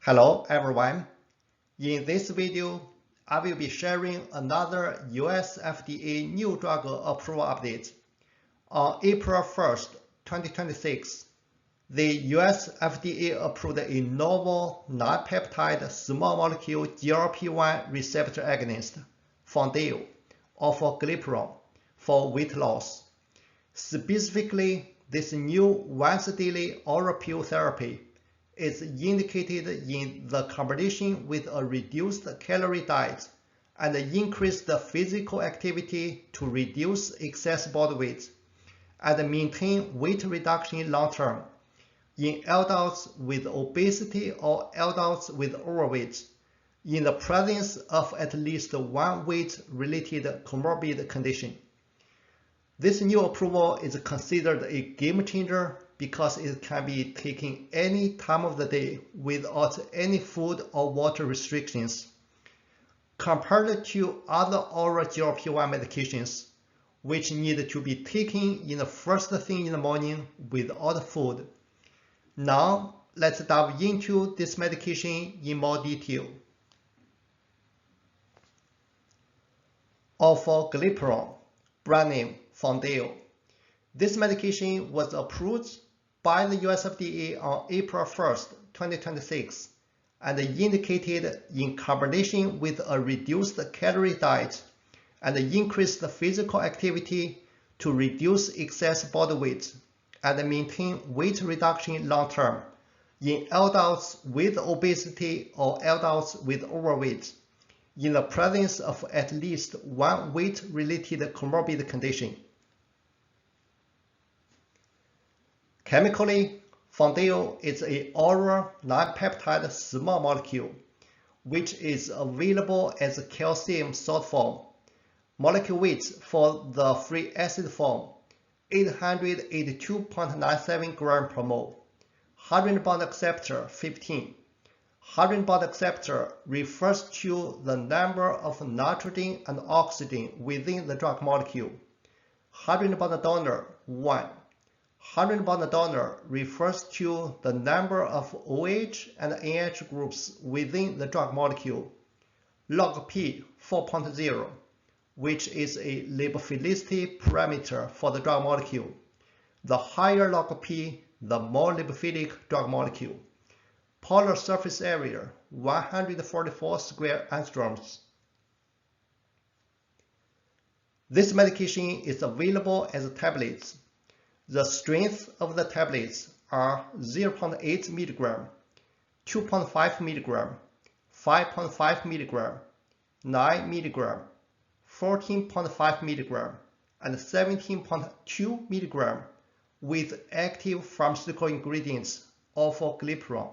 Hello everyone. In this video, I will be sharing another US FDA new drug approval update. On April 1st, 2026, the US FDA approved a novel non-peptide small molecule GLP-1 receptor agonist, FOUNDAYO, Orforglipron, for weight loss. Specifically, this new once-daily oral pill therapy is indicated in the combination with a reduced calorie diet and increased physical activity to reduce excess body weight and maintain weight reduction long term in adults with obesity or adults with overweight in the presence of at least one weight-related comorbid condition. This new approval is considered a game changer because it can be taken any time of the day without any food or water restrictions. Compared to other oral GLP-1 medications, which need to be taken in the first thing in the morning without food. Now, let's dive into this medication in more detail. Orforglipron, brand name FOUNDAYO. This medication was approved by the US FDA on April 1st, 2026, and indicated in combination with a reduced calorie diet and increased physical activity to reduce excess body weight and maintain weight reduction long term in adults with obesity or adults with overweight in the presence of at least one weight-related comorbid condition. Chemically, FOUNDAYO is an oral non-peptide small molecule, which is available as a calcium salt form. Molecule weight for the free acid form, 882.97 gram per mole. 100 bond acceptor, 15. 100 bond acceptor refers to the number of nitrogen and oxygen within the drug molecule. 100 bond donor, 1. 100 bond donor refers to the number of OH and NH groups within the drug molecule. Log P 4.0, which is a lipophilicity parameter for the drug molecule. The higher log P, the more lipophilic drug molecule. Polar surface area 144 square angstroms. This medication is available as tablets. The strength of the tablets are 0.8 mg, 2.5 mg, 5.5 mg, 9 mg, 14.5 mg, and 17.2 mg with active pharmaceutical ingredients Orforglipron.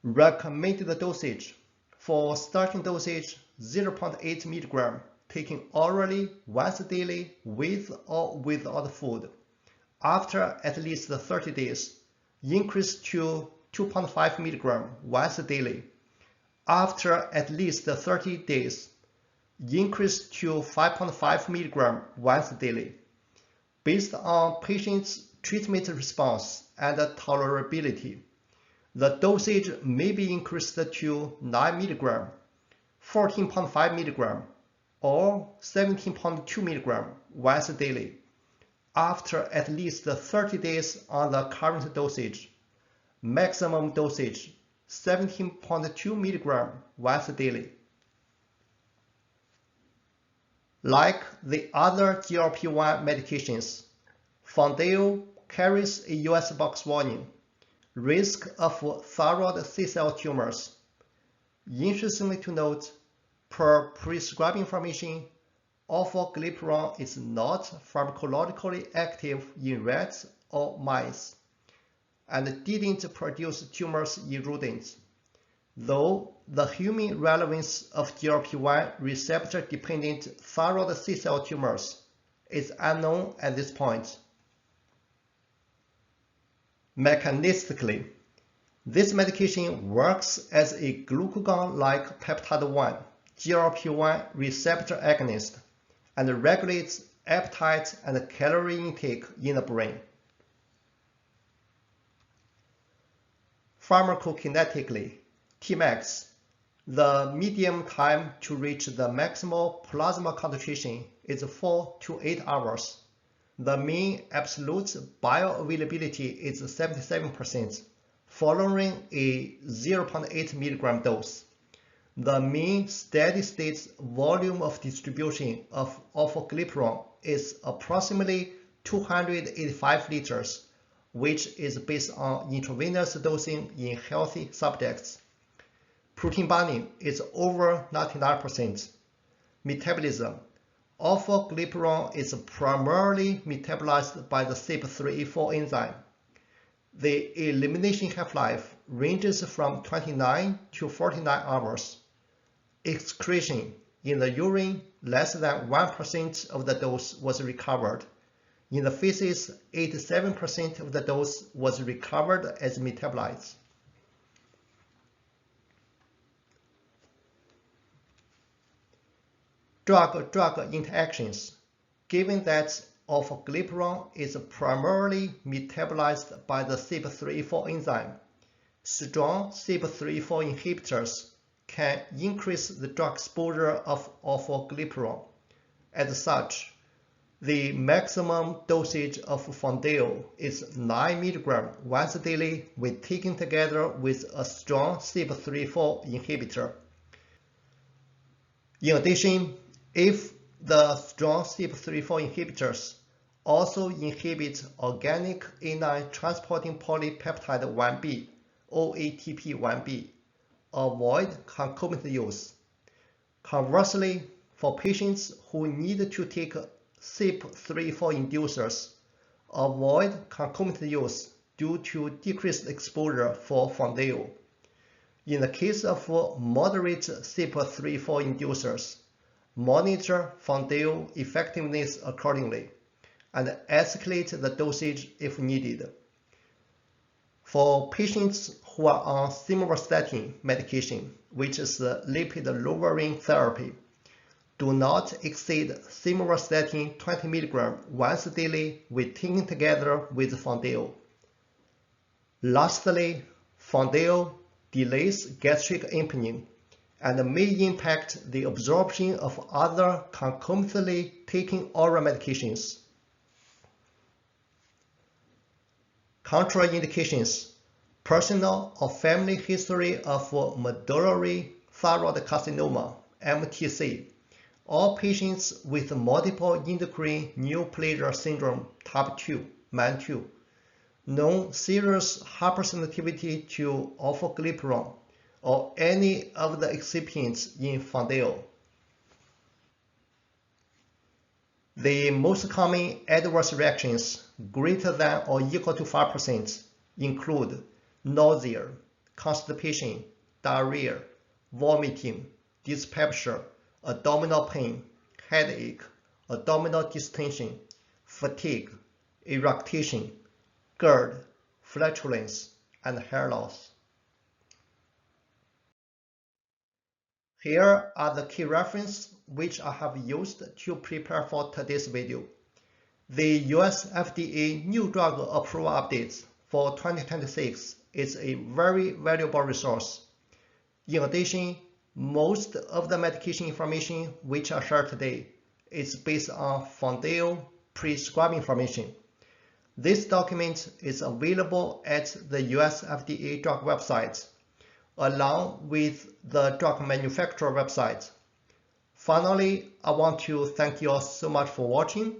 Recommended dosage for starting dosage 0.8 mg taken orally once daily with or without food. After at least 30 days, increase to 2.5 mg once daily. After at least 30 days, increase to 5.5 mg once daily. Based on patient's treatment response and tolerability, the dosage may be increased to 9 mg, 14.5 mg, or 17.2 mg once daily after at least 30 days on the current dosage. Maximum dosage 17.2 mg once daily. Like the other GLP-1 medications, FOUNDAYO carries a US box warning, risk of thyroid C-cell tumors. Interestingly to note, per prescribing information, Orforglipron is not pharmacologically active in rats or mice and didn't produce tumors in rodents, though the human relevance of GLP-1 receptor-dependent thyroid C-cell tumors is unknown at this point. Mechanistically, this medication works as a glucagon-like peptide 1 GLP-1 receptor agonist and regulates appetite and calorie intake in the brain. Pharmacokinetically, Tmax, the median time to reach the maximal plasma concentration is 4 to 8 hours. The mean absolute bioavailability is 77%, following a 0.8 mg dose. The mean steady-state volume of distribution of orforglipron is approximately 285 liters, which is based on intravenous dosing in healthy subjects. Protein binding is over 99%. Metabolism. Orforglipron is primarily metabolized by the CYP3A4 enzyme. The elimination half-life ranges from 29 to 49 hours. Excretion in the urine, less than 1% of the dose was recovered. In the feces, 87% of the dose was recovered as metabolites. Drug-drug interactions. Given that orforglipron is primarily metabolized by the CYP3A4 enzyme, strong CYP3A4 inhibitors can increase the drug exposure of orforglipron. As such, the maximum dosage of FOUNDAYO is 9 mg once daily when taken together with a strong CYP3A4 inhibitor. In addition, if the strong CYP3A4 inhibitors also inhibit organic aniline transporting polypeptide 1B, OATP1B, avoid concomitant use. Conversely, for patients who need to take CYP3A4 inducers, avoid concomitant use due to decreased exposure for FOUNDAYO. In the case of moderate CYP3A4 inducers, monitor FOUNDAYO effectiveness accordingly and escalate the dosage if needed. For patients who are on simvastatin medication, which is lipid-lowering therapy, do not exceed simvastatin 20 mg once daily when taken together with FOUNDAYO. Lastly, FOUNDAYO delays gastric emptying and may impact the absorption of other concomitantly taken oral medications. Contraindications. Personal or family history of medullary thyroid carcinoma, MTC, or patients with multiple endocrine neoplasia syndrome type 2, MAN2, known serious hypersensitivity to orforglipron or any of the excipients in FOUNDAYO. The most common adverse reactions greater than or equal to 5% include nausea, constipation, diarrhea, vomiting, dyspepsia, abdominal pain, headache, abdominal distension, fatigue, eructation, GERD, flatulence, and hair loss. Here are the key references which I have used to prepare for today's video. The US FDA New Drug Approval Updates for 2026 is a very valuable resource. In addition, most of the medication information which I shared today is based on FOUNDAYO prescribing information. This document is available at the US FDA drug website, along with the drug manufacturer website. Finally, I want to thank you all so much for watching.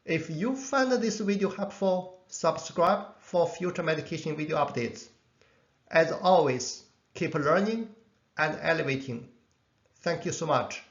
If you found this video helpful, subscribe for future medication video updates. As always, keep learning and elevating. Thank you so much.